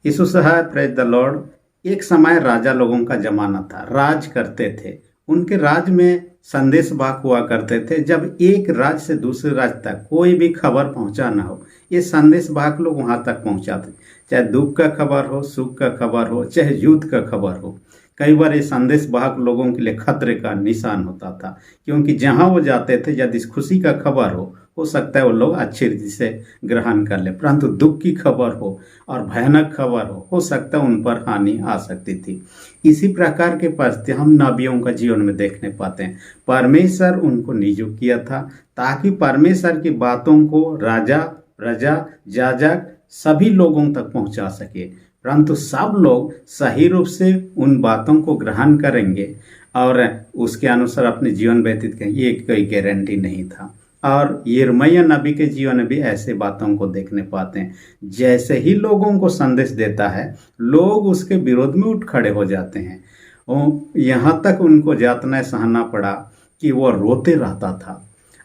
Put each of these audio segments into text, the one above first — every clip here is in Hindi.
यीशु साहब प्रेज द लॉर्ड। एक समय राजा लोगों का जमाना था, राज करते थे। उनके राज में संदेश वाहक हुआ करते थे। जब एक राज्य से दूसरे राज्य तक कोई भी खबर पहुंचाना हो, ये संदेश वाहक लोग वहां तक पहुंचाते, चाहे दुख का खबर हो, सुख का खबर हो, चाहे युद्ध का खबर हो। कई बार ये संदेश वाहक लोगों के लिए खतरे का निशान होता था, क्योंकि जहां वो जाते थे यदि खुशी का खबर हो सकता है वो लोग अच्छी रीति से ग्रहण कर ले, परंतु दुख की खबर हो और भयानक खबर हो सकता है उन पर हानि आ सकती थी। इसी प्रकार के परिस्थिति हम नबियों का जीवन में देखने पाते हैं। परमेश्वर उनको नियुक्त किया था ताकि परमेश्वर की बातों को राजा, प्रजा, याजक सभी लोगों तक पहुंचा सके, परंतु सब लोग सही रूप से उन बातों को ग्रहण करेंगे और उसके अनुसार अपने जीवन व्यतीत करेंगे, ये कोई गारंटी नहीं था। और यिर्मयाह नबी के जीवन में भी ऐसे बातों को देखने पाते हैं। जैसे ही लोगों को संदेश देता है, लोग उसके विरोध में उठ खड़े हो जाते हैं। यहाँ तक उनको यातनाएं सहना पड़ा कि वो रोते रहता था।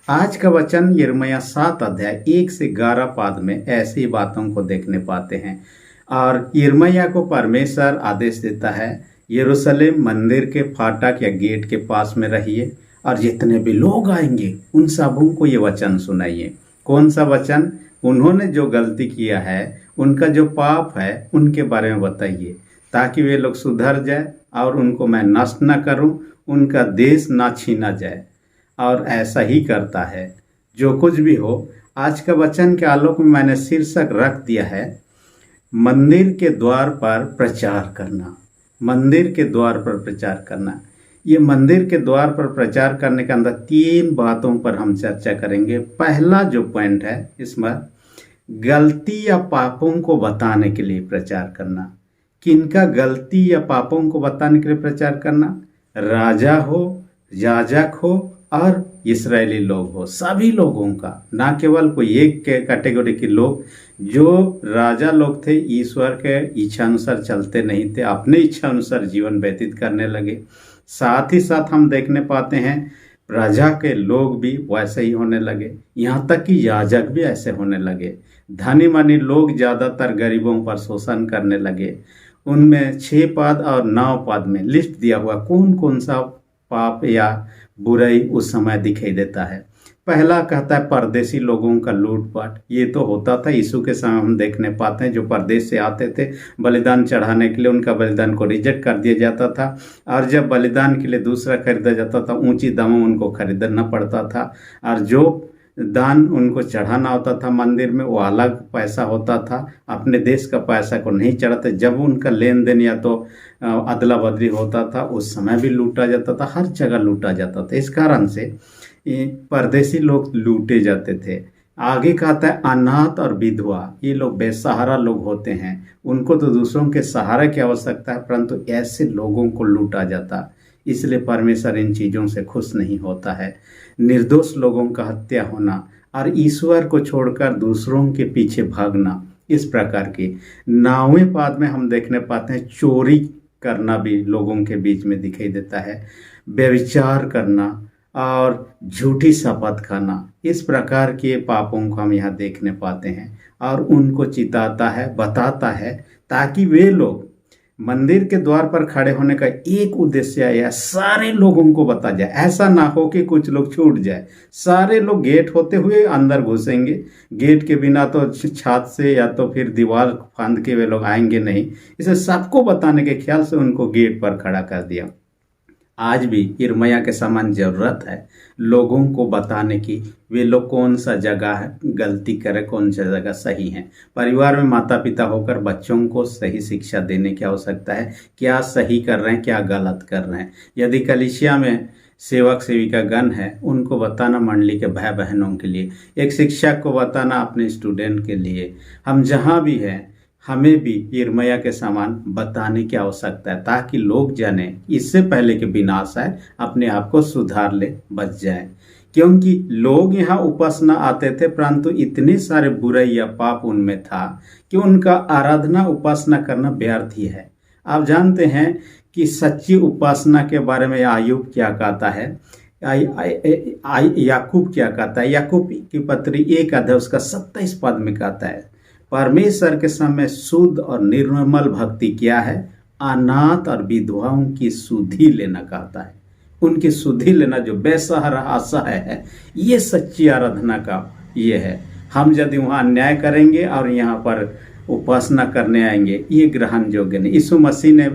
आज का वचन यिर्मयाह 7 अध्याय 1 से 11 पद में ऐसी बातों को देखने पाते हैं। और यिर्मयाह को परमेश्वर आदेश देता है, यरूशलेम मंदिर के फाटक या गेट के पास में रहिए और जितने भी लोग आएंगे उन सबों को ये वचन सुनाइए। कौन सा वचन? उन्होंने जो गलती किया है, उनका जो पाप है, उनके बारे में बताइए, ताकि वे लोग सुधर जाए और उनको मैं नष्ट न करूं, उनका देश ना छीना जाए। और ऐसा ही करता है। जो कुछ भी हो, आज का वचन के आलोक में मैंने शीर्षक रख दिया है, मंदिर के द्वार पर प्रचार करना। मंदिर के द्वार पर प्रचार करना। ये मंदिर के द्वार पर प्रचार करने के अंदर 3 बातों पर हम चर्चा करेंगे। पहला जो पॉइंट है इसमें, गलती या पापों को बताने के लिए प्रचार करना। किनका गलती या पापों को बताने के लिए प्रचार करना? राजा हो, याजक हो और इस्राएली लोग हो, सभी लोगों का, ना केवल कोई एक कैटेगरी के लोग। जो राजा लोग थे ईश्वर के इच्छा अनुसार चलते नहीं थे, अपने इच्छा अनुसार जीवन व्यतीत करने लगे। साथ ही साथ हम देखने पाते हैं प्रजा के लोग भी वैसे ही होने लगे, यहाँ तक कि याजक भी ऐसे होने लगे। धनी मनी लोग ज़्यादातर गरीबों पर शोषण करने लगे। उनमें 6 पद और 9 पद में लिस्ट दिया हुआ कौन कौन सा पाप या बुराई उस समय दिखाई देता है। पहला कहता है परदेशी लोगों का लूटपाट। ये तो होता था यीशु के समय, हम देखने पाते हैं जो परदेश से आते थे बलिदान चढ़ाने के लिए, उनका बलिदान को रिजेक्ट कर दिया जाता था। और जब बलिदान के लिए दूसरा खरीदा जाता था, ऊंची दामों उनको खरीदना पड़ता था। और जो दान उनको चढ़ाना होता था मंदिर में, वो अलग पैसा होता था, अपने देश का पैसा को नहीं चढ़ाते। जब उनका लेन देन या तो अदला बदली होता था, उस समय भी लूटा जाता था, हर जगह लूटा जाता था। इस कारण से परदेशी लोग लूटे जाते थे। आगे कहता है अनाथ और विधवा, ये लोग बेसहारा लोग होते हैं, उनको तो दूसरों के सहारे की आवश्यकता है, परंतु ऐसे लोगों को लूटा जाता। इसलिए परमेश्वर इन चीज़ों से खुश नहीं होता है। निर्दोष लोगों का हत्या होना और ईश्वर को छोड़कर दूसरों के पीछे भागना, इस प्रकार के। 9वें पद में हम देखने पाते हैं चोरी करना भी लोगों के बीच में दिखाई देता है, व्यभिचार करना और झूठी शपथ खाना। इस प्रकार के पापों को हम यहाँ देखने पाते हैं और उनको चिताता है, बताता है, ताकि वे लोग मंदिर के द्वार पर खड़े होने का एक उद्देश्य है, सारे लोगों को बता जाए। ऐसा ना हो कि कुछ लोग छूट जाए। सारे लोग गेट होते हुए अंदर घुसेंगे, गेट के बिना तो छत से या तो फिर दीवार फांद के वे लोग आएंगे नहीं। इसे सबको बताने के ख्याल से उनको गेट पर खड़ा कर दिया। आज भी यिर्मयाह के समान जरूरत है लोगों को बताने की, वे लोग कौन सा जगह गलती करे, कौन सा जगह सही है। परिवार में माता पिता होकर बच्चों को सही शिक्षा देने की आवश्यकता है, क्या सही कर रहे हैं, क्या गलत कर रहे हैं। यदि कलीसिया में सेवक सेविका गण है, उनको बताना मंडली के भाई बहनों के लिए, एक शिक्षक को बताना अपने स्टूडेंट के लिए। हम जहाँ भी हैं, हमें भी यिर्मयाह के समान बताने की आवश्यकता है, ताकि लोग जाने इससे पहले कि विनाश आए, अपने आप को सुधार ले, बच जाए। क्योंकि लोग यहाँ उपासना आते थे, परंतु इतने सारे बुराई या पाप उनमें था कि उनका आराधना उपासना करना व्यर्थ ही है। आप जानते हैं कि सच्ची उपासना के बारे में आयुब क्या कहता है, याकूब क्या कहता है। याकूब की पत्री 1 अध्याय उसका 27 पद में कहता है, परमेश्वर के समय शुद्ध और निर्मल भक्ति क्या है? अनाथ और विधवाओं की सुधि लेना कहता है। उनकी सुधि लेना जो बेसहारा असहाय है, ये सच्ची आराधना का ये है। हम यदि वहाँ अन्याय करेंगे और यहाँ पर उपासना करने आएंगे, ये ग्रहण योग्य नहीं। यीशु मसीह ने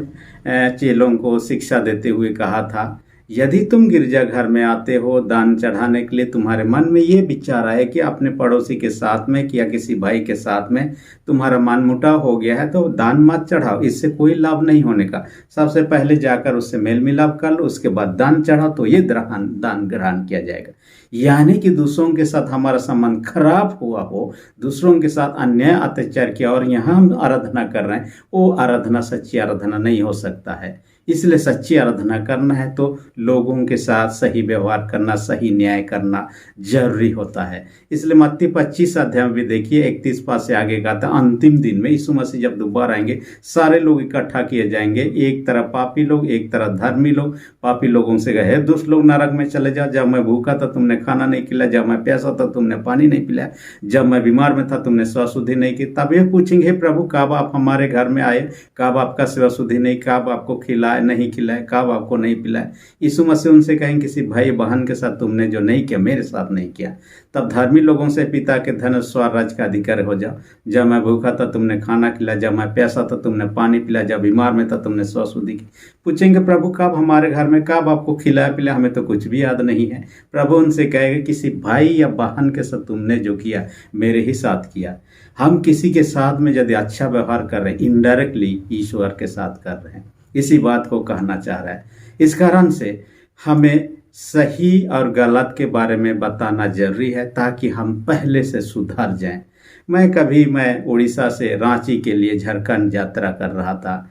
चेलों को शिक्षा देते हुए कहा था, यदि तुम गिरजाघर में आते हो दान चढ़ाने के लिए, तुम्हारे मन में ये विचार आए कि अपने पड़ोसी के साथ में या किसी भाई के साथ में तुम्हारा मनमुटाव हो गया है, तो दान मत चढ़ाओ, इससे कोई लाभ नहीं होने का। सबसे पहले जाकर उससे मेल मिलाप कर लो, उसके बाद दान चढ़ाओ, तो ये दान ग्रहण किया जाएगा। यानी कि दूसरों के साथ हमारा संबंध खराब हुआ हो, दूसरों के साथ अन्याय अत्याचार किया और यहाँ हम आराधना कर रहे हैं, वो आराधना सच्ची आराधना नहीं हो सकता है। इसलिए सच्ची आराधना करना है तो लोगों के साथ सही व्यवहार करना, सही न्याय करना जरूरी होता है। इसलिए मत्ती 25 अध्याय में भी देखिए 31 पद से आगे का था, अंतिम दिन में यीशु मसीह जब दोबारा आएंगे, सारे लोग इकट्ठा किए जाएंगे, एक तरफ पापी लोग, एक तरफ धर्मी लोग। पापी लोगों से कहे, दुष्ट लोग नरक में चले जाओ, जब मैं भूखा था तुमने खाना नहीं खिलाया, जब मैं प्यासा था तुमने पानी नहीं पिलाया, जब मैं बीमार में था तुमने सेवा शुद्धि नहीं की। तब ये पूछेंगे, प्रभु कब आप हमारे घर में आए, कब आपका सेवा शुद्धि नहीं, कब आपको खिलाए नहीं खिलाए, कब आपको नहीं पिलाए। यीशु मसीह उनसे कहेंगे, किसी भाई बहन के साथ तुमने जो नहीं किया, मेरे साथ नहीं किया। तब धर्मी लोगों से, पिता के धन स्वर राज्य का अधिकारी हो जाओ, जब मैं भूखा था तुमने खाना खिलाया, जब मैं प्यासा था तुमने पानी पिलाया, जब बीमार में था तुमने सेवा शुद्धि की। पूछेंगे, प्रभु कब हमारे घर में, कब आपको खिलाया पिलाया, हमें तो कुछ भी याद नहीं है। प्रभु उनसे कहेगा, किसी भाई या बहन के साथ तुमने जो किया मेरे ही साथ किया। हम किसी के साथ में यदि अच्छा व्यवहार कर रहे हैं, इनडायरेक्टली ईश्वर के साथ कर रहे हैं, इसी बात को कहना चाह रहा है। इस कारण से हमें सही और गलत के बारे में बताना जरूरी है, ताकि हम पहले से सुधर जाएं। मैं उड़ीसा से रांची के लिए झारखंड यात्रा कर रहा था।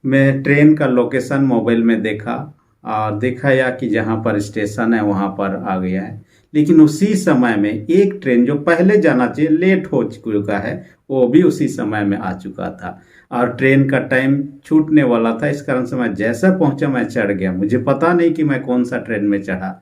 मैं ट्रेन का लोकेशन मोबाइल में देखा और देखा या कि जहाँ पर स्टेशन है वहाँ पर आ गया है, लेकिन उसी समय में एक ट्रेन जो पहले जाना चाहिए लेट हो चुका है, वो भी उसी समय में आ चुका था और ट्रेन का टाइम छूटने वाला था। इस कारण से मैं जैसा पहुंचा मैं चढ़ गया। मुझे पता नहीं कि मैं कौन सा ट्रेन में चढ़ा,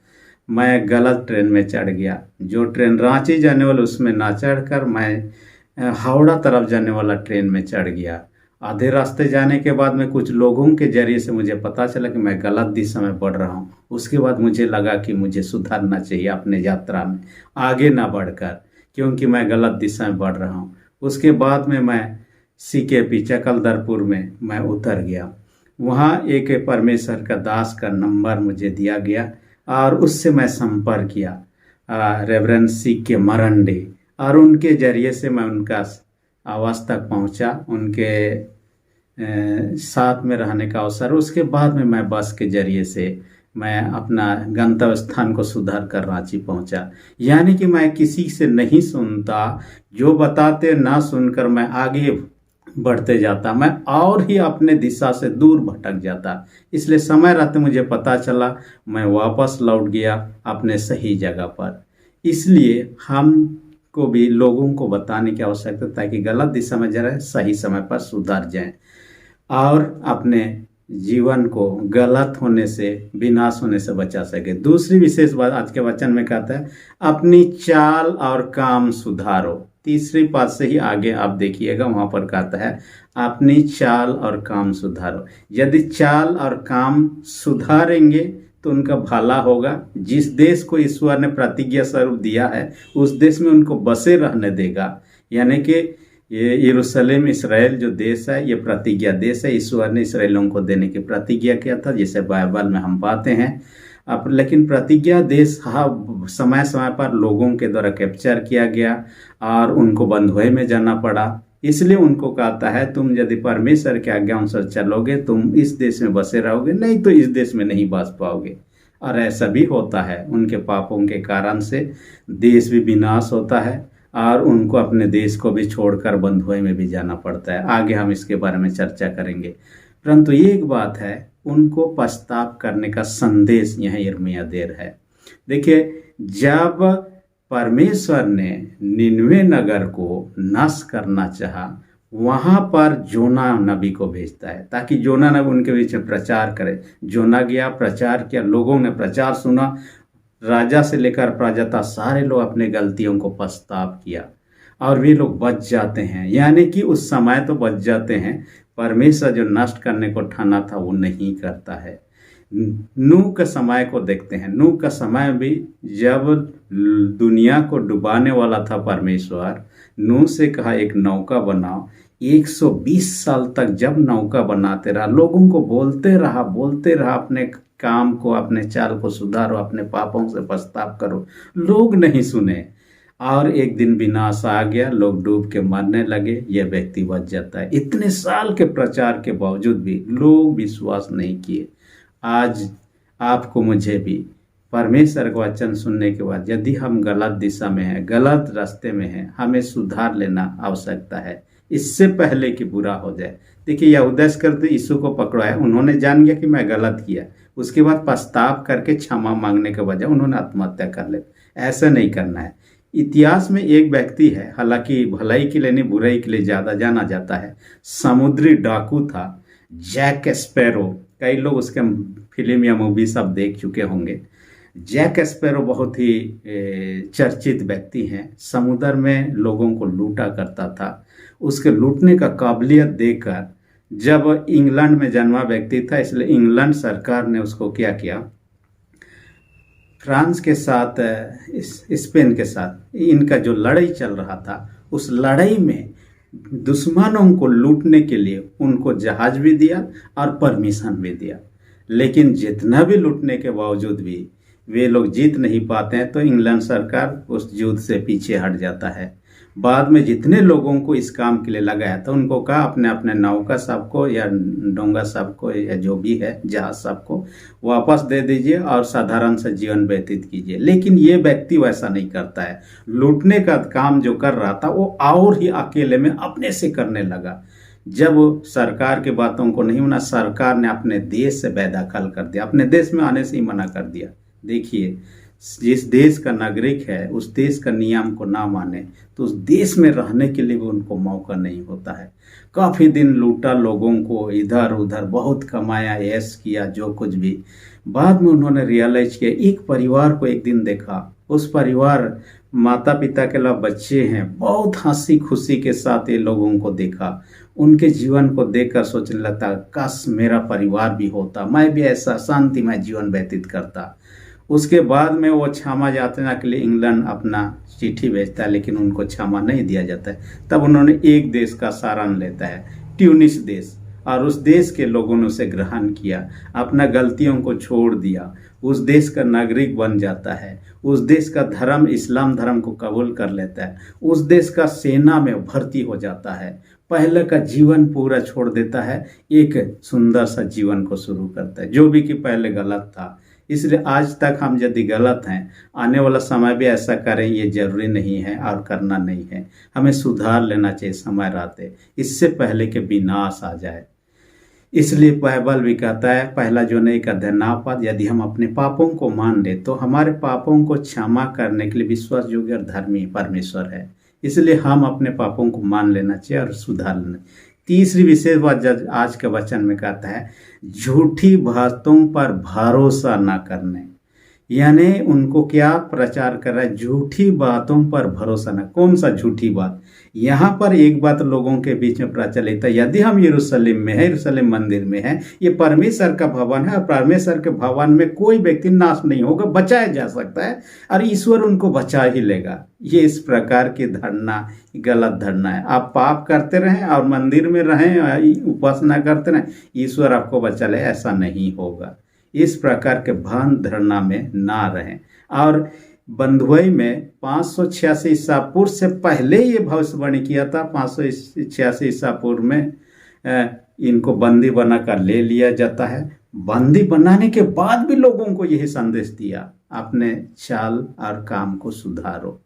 मैं गलत ट्रेन में चढ़ गया। जो ट्रेन रांची जाने वाला उसमें ना चढ़कर मैं हावड़ा तरफ जाने वाला ट्रेन में चढ़ गया। आधे रास्ते जाने के बाद में कुछ लोगों के जरिए से मुझे पता चला कि मैं गलत दिशा में बढ़ रहा हूँ। उसके बाद मुझे लगा कि मुझे सुधरना चाहिए अपने यात्रा में, आगे ना बढ़कर, क्योंकि मैं गलत दिशा में बढ़ रहा हूँ। उसके बाद में मैं CKP चकलदरपुर में मैं उतर गया। वहाँ एक परमेश्वर का दास का नंबर मुझे दिया गया और उससे मैं संपर्क किया, रेवरेंड CK मरंडे, और उनके जरिए से मैं उनका आवास तक पहुँचा, उनके साथ में रहने का अवसर। उसके बाद में मैं बस के जरिए से मैं अपना गंतव्य स्थान को सुधार कर रांची पहुंचा। यानी कि मैं किसी से नहीं सुनता, जो बताते ना सुनकर मैं आगे बढ़ते जाता, मैं और ही अपने दिशा से दूर भटक जाता। इसलिए समय रहते मुझे पता चला, मैं वापस लौट गया अपने सही जगह पर। इसलिए हम को भी लोगों को बताने की आवश्यकता, ताकि गलत दिशा में जरा सही समय पर सुधर जाएं और अपने जीवन को गलत होने से, विनाश होने से बचा सके। दूसरी विशेष बात आज के वचन में कहता है, अपनी चाल और काम सुधारो। तीसरी पद से ही आगे आप देखिएगा, वहां पर कहता है अपनी चाल और काम सुधारो। यदि चाल और काम सुधारेंगे तो उनका भला होगा। जिस देश को ईश्वर ने प्रतिज्ञा स्वरूप दिया है, उस देश में उनको बसे रहने देगा। यानी कि ये यरूशलेम इस्राएल जो देश है, ये प्रतिज्ञा देश है। ईश्वर ने इस्राएलियों को देने की प्रतिज्ञा किया था, जिसे बाइबल में हम पाते हैं। अब लेकिन प्रतिज्ञा देश समय समय पर लोगों के द्वारा कैप्चर किया गया और उनको बंधुए में जाना पड़ा। इसलिए उनको कहता है, तुम यदि परमेश्वर के आज्ञा अनुसार चलोगे तुम इस देश में बसे रहोगे, नहीं तो इस देश में नहीं बस पाओगे। और ऐसा भी होता है, उनके पापों के कारण से देश भी विनाश होता है और उनको अपने देश को भी छोड़कर बंधुए में भी जाना पड़ता है। आगे हम इसके बारे में चर्चा करेंगे। परंतु ये एक बात है, उनको पश्चाताप करने का संदेश यहाँ यिर्मयाह दे रहा है। देखिए, जब परमेश्वर ने निनवे नगर को नाश करना चाहा, वहां पर जोना नबी को भेजता है ताकि जोना नबी उनके बीच में प्रचार करे। जोना गया, प्रचार किया, लोगों ने प्रचार सुना, राजा से लेकर प्रजा तक सारे लोग अपने गलतियों को पश्चाताप किया और वे लोग बच जाते हैं, यानी कि उस समय तो बच जाते हैं। परमेश्वर जो नष्ट करने को ठाना था वो नहीं करता है। नूह के समय को देखते हैं। नूह का समय भी जब दुनिया को डुबाने वाला था, परमेश्वर नूह से कहा एक नौका बनाओ। 120 साल तक जब नौका बनाते रहा, लोगों को बोलते रहा अपने काम को, अपने चाल को सुधारो, अपने पापों से पछताव करो, लोग नहीं सुने। और एक दिन विनाश आ गया, लोग डूब के मरने लगे, यह व्यक्ति बच जाता है। इतने साल के प्रचार के बावजूद भी लोग विश्वास नहीं किए। आज आपको मुझे भी परमेश्वर का वचन सुनने के बाद यदि हम गलत दिशा में हैं, गलत रास्ते में हैं, हमें सुधार लेना आवश्यकता है, इससे पहले कि बुरा हो जाए। देखिए, यहूदा करते यीशु को पकड़वाया, उन्होंने जान गया कि मैं गलत किया, उसके बाद पछताव करके क्षमा मांगने के बजाय उन्होंने आत्महत्या कर ली। ऐसा नहीं करना है। इतिहास में एक व्यक्ति है, हालांकि भलाई के लिए नहीं बुराई के लिए ज़्यादा जाना जाता है, समुद्री डाकू था, जैक स्पैरो। कई लोग उसके फिल्म या मूवी सब देख चुके होंगे। जैक स्पैरो बहुत ही चर्चित व्यक्ति हैं। समुद्र में लोगों को लूटा करता था। उसके लूटने का काबिलियत देखकर, जब इंग्लैंड में जन्मा व्यक्ति था, इसलिए इंग्लैंड सरकार ने उसको क्या किया, फ्रांस के साथ, स्पेन के साथ इनका जो लड़ाई चल रहा था, उस लड़ाई में दुश्मनों को लूटने के लिए उनको जहाज भी दिया और परमिशन भी दिया। लेकिन जितना भी लूटने के बावजूद भी वे लोग जीत नहीं पाते हैं, तो इंग्लैंड सरकार उस युद्ध से पीछे हट जाता है। बाद में जितने लोगों को इस काम के लिए लगाया था, उनको कहा अपने अपने नौका सबको या डोंगा सबको या जो भी है जहाज सबको वापस दे दीजिए और साधारण सा जीवन व्यतीत कीजिए। लेकिन ये व्यक्ति वैसा नहीं करता है। लूटने का काम जो कर रहा था वो और ही अकेले में अपने से करने लगा। जब सरकार की बातों को नहीं माना, सरकार ने अपने देश से बेदखल कर दिया, अपने देश में आने से ही मना कर दिया। देखिए, जिस देश का नागरिक है उस देश का नियम को ना माने तो उस देश में रहने के लिए भी उनको मौका नहीं होता है। काफ़ी दिन लूटा लोगों को, इधर उधर बहुत कमाया, ऐश किया, जो कुछ भी। बाद में उन्होंने रियलाइज किया, एक परिवार को एक दिन देखा, उस परिवार माता पिता के अलावा बच्चे हैं, बहुत हंसी खुशी के साथ ये लोगों को देखा। उनके जीवन को देखकर सोचने लगता, काश मेरा परिवार भी होता, मैं भी ऐसा शांतिमय जीवन व्यतीत करता। उसके बाद में वो क्षमा याचना के लिए इंग्लैंड अपना चिट्ठी भेजता है, लेकिन उनको क्षमा नहीं दिया जाता है। तब उन्होंने एक देश का शरण लेता है, ट्यूनिस देश, और उस देश के लोगों ने उसे ग्रहण किया, अपना गलतियों को छोड़ दिया, उस देश का नागरिक बन जाता है, उस देश का धर्म इस्लाम धर्म को कबूल कर लेता है, उस देश का सेना में भर्ती हो जाता है, पहले का जीवन पूरा छोड़ देता है, एक सुंदर सा जीवन को शुरू करता है, जो भी कि पहले गलत था। इसलिए आज तक हम यदि गलत हैं, आने वाला समय भी ऐसा करें ये जरूरी नहीं है और करना नहीं है। हमें सुधार लेना चाहिए समय रहते, इससे पहले कि विनाश आ जाए। इसलिए बाइबल भी कहता है, पहला यूहन्ना का अध्याय 9 पद, यदि हम अपने पापों को मान ले तो हमारे पापों को क्षमा करने के लिए विश्वास योग्य और धर्मी परमेश्वर है। इसलिए हम अपने पापों को मान लेना चाहिए और सुधार लेना। तीसरी विशेष बात आज के वचन में कहता है, झूठी बातों पर भरोसा ना करने। यानी उनको क्या प्रचार कर रहा है, झूठी बातों पर भरोसा ना। कौन सा झूठी बात? यहाँ पर एक बात लोगों के बीच में प्रचलित है, यदि हम यरूशलेम में है, यरूशलेम मंदिर में है, ये परमेश्वर का भवन है और परमेश्वर के भवन में कोई व्यक्ति नाश नहीं होगा, बचाया जा सकता है और ईश्वर उनको बचा ही लेगा। ये इस प्रकार की धारणा गलत धारणा है। आप पाप करते रहें और मंदिर में रहें, उपासना करते रहें, ईश्वर आपको बचा ले, ऐसा नहीं होगा। इस प्रकार के भ्रांत धारणा में ना रहें। और बंधुई में 586 ईसा पूर्व से पहले ये भविष्यवाणी किया था। 586 ईसा पूर्व में इनको बंदी बनाकर ले लिया जाता है। बंदी बनाने के बाद भी लोगों को यही संदेश दिया, अपने चाल और काम को सुधारो,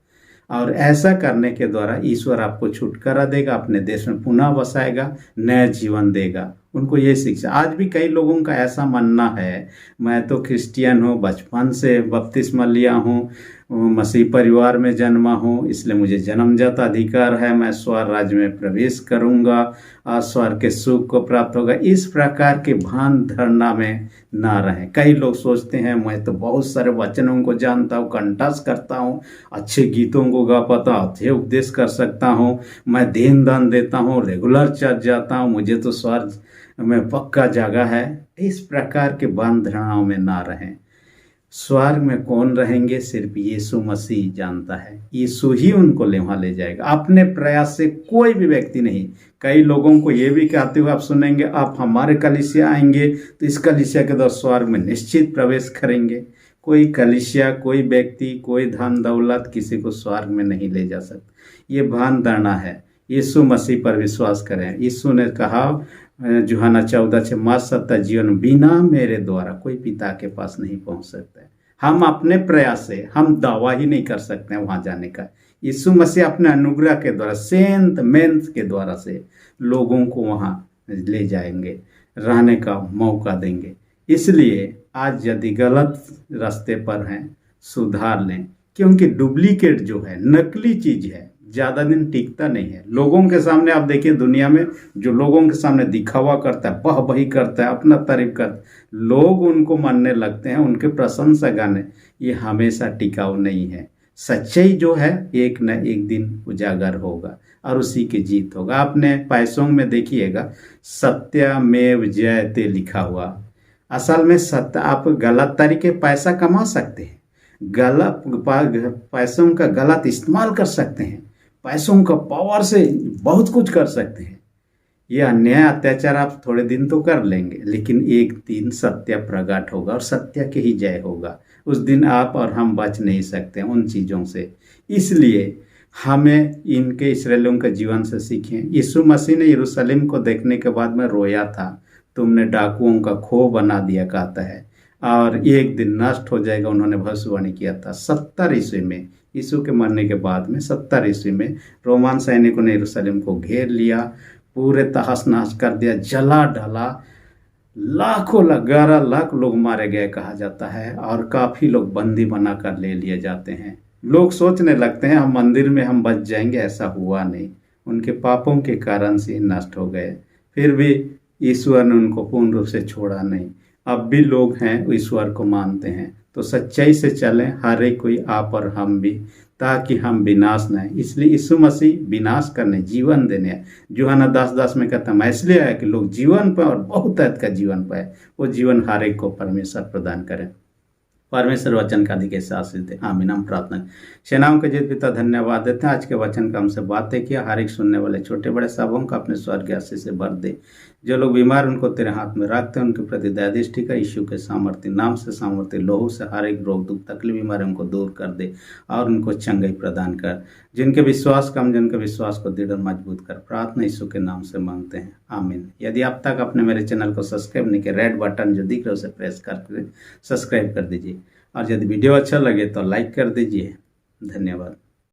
और ऐसा करने के द्वारा ईश्वर आपको छुटकारा देगा, अपने देश में पुनः बसाएगा, नया जीवन देगा उनको ये शिक्षा। आज भी कई लोगों का ऐसा मानना है, मैं तो क्रिश्चियन हूँ, बचपन से बपतिस्मा लिया हूँ, मसीह परिवार में जन्मा हूँ, इसलिए मुझे जन्मजात अधिकार है, मैं स्वर्ग राज्य में प्रवेश करूँगा और स्वर्ग के सुख को प्राप्त होगा। इस प्रकार के भान धारणा में ना रहें। कई लोग सोचते हैं मैं तो बहुत सारे वचनों को जानता हूँ, कंठस्थ करता हूँ, अच्छे गीतों को गा पाता हूँ, अच्छे उपदेश कर सकता हूँ, मैं देन दान देता हूँ, रेगुलर चर्च जाता हूँ, मुझे तो स्वर्ग में पक्का जगह है। इस प्रकार के भान धारणाओं में ना रहें। स्वर्ग में कौन रहेंगे सिर्फ यीशु मसीह जानता है। यीशु ही उनको वहाँ ले जाएगा, अपने प्रयास से कोई भी व्यक्ति नहीं। कई लोगों को ये भी कहते हुए आप सुनेंगे, आप हमारे कलीसिया आएंगे तो इस कलीसिया के द्वारा स्वर्ग में निश्चित प्रवेश करेंगे। कोई कलीसिया, कोई व्यक्ति, कोई धन दौलत किसी को स्वर्ग में नहीं ले जा सकता। ये भान धारणा है। यीशु मसीह पर विश्वास करें। यीशु ने कहा यूहन्ना 14:6, मार्ग सत्य जीवन, बिना मेरे द्वारा कोई पिता के पास नहीं पहुंच सकता है। हम अपने प्रयास से हम दावा ही नहीं कर सकते हैं वहां जाने का। यीशु मसीह अपने अनुग्रह के द्वारा, सेंट मेंस के द्वारा से लोगों को वहां ले जाएंगे, रहने का मौका देंगे। इसलिए आज यदि गलत रास्ते पर हैं, सुधार लें, क्योंकि डुप्लीकेट जो है, नकली चीज है, ज़्यादा दिन टिकता नहीं है। लोगों के सामने आप देखिए, दुनिया में जो लोगों के सामने दिखावा करता है, वाहवाही करता है, अपना तारीफ करता है, लोग उनको मानने लगते हैं, उनके प्रशंसा गाने, ये हमेशा टिकाऊ नहीं है। सच्चाई जो है एक न एक दिन उजागर होगा और उसी की जीत होगा। आपने पैसों में देखिएगा, सत्यमेव जयते लिखा हुआ। असल में सत्य, आप गलत तरीके पैसा कमा सकते हैं, गलत पैसों का गलत इस्तेमाल कर सकते हैं, पैसों का पावर से बहुत कुछ कर सकते हैं। ये अन्याय अत्याचार आप थोड़े दिन तो कर लेंगे, लेकिन एक दिन सत्य प्रकट होगा और सत्य की ही जय होगा। उस दिन आप और हम बच नहीं सकते उन चीज़ों से। इसलिए हमें इनके इस्राएलियों के जीवन से सीखें। यीशु मसीह ने यरूशलेम को देखने के बाद में रोया था, तुमने डाकुओं का खो बना दिया, कहता है, और एक दिन नष्ट हो जाएगा। उन्होंने भविष्यवाणी किया था 70 ईस्वी में, यीशु के मरने के बाद में 70 ईस्वी में रोमन सैनिकों ने यरूशलेम को घेर लिया, पूरे तहस नहस कर दिया, जला डाला, लाखों 11 लाख लोग मारे गए कहा जाता है, और काफ़ी लोग बंदी बना कर ले लिए जाते हैं। लोग सोचने लगते हैं हम मंदिर में हम बच जाएंगे, ऐसा हुआ नहीं। उनके पापों के कारण से नष्ट हो गए। फिर भी ईश्वर ने उनको पूर्ण रूप से छोड़ा नहीं। अब भी लोग हैं ईश्वर को मानते हैं, तो सच्चाई से चलें, हर एक कोई, आप और हम भी, ताकि हम विनाश न हैं। इसलिए यीशु मसीह विनाश करने, जीवन देने आए। यूहन्ना 10:10 में कहता, मैं इसलिए आया कि लोग जीवन पाए और बहुत अधिक का जीवन पाए। वो जीवन हर एक को परमेश्वर प्रदान करें। परमेश्वर वचन का अधिक आशीष दे। आमीन। हम प्रार्थना। सेनाओं के जीत पिता, धन्यवाद देते हैं आज के वचन का हमसे बातें किया। हर एक सुनने वाले छोटे बड़े सबों को अपने स्वर्गीय आशीष से भर दे। जो लोग बीमार उनको तेरे हाथ में रखते हैं, उनके प्रति दया दृष्टि का यीशु के सामर्थ्य नाम से, सामर्थ्य लोहू से हर एक रोग दुख तकलीफ बीमारियों को दूर कर दे और उनको चंगाई प्रदान कर। जिनके विश्वास कम, जिनके विश्वास को दृढ़ और मजबूत कर। प्रार्थना यीशु के नाम से मांगते हैं, आमीन। यदि आप तक अपने मेरे चैनल को सब्सक्राइब नहीं किया, रेड बटन जो दिख रहा है उसे प्रेस करके सब्सक्राइब कर दीजिए, और यदि वीडियो अच्छा लगे तो लाइक कर दीजिए। धन्यवाद।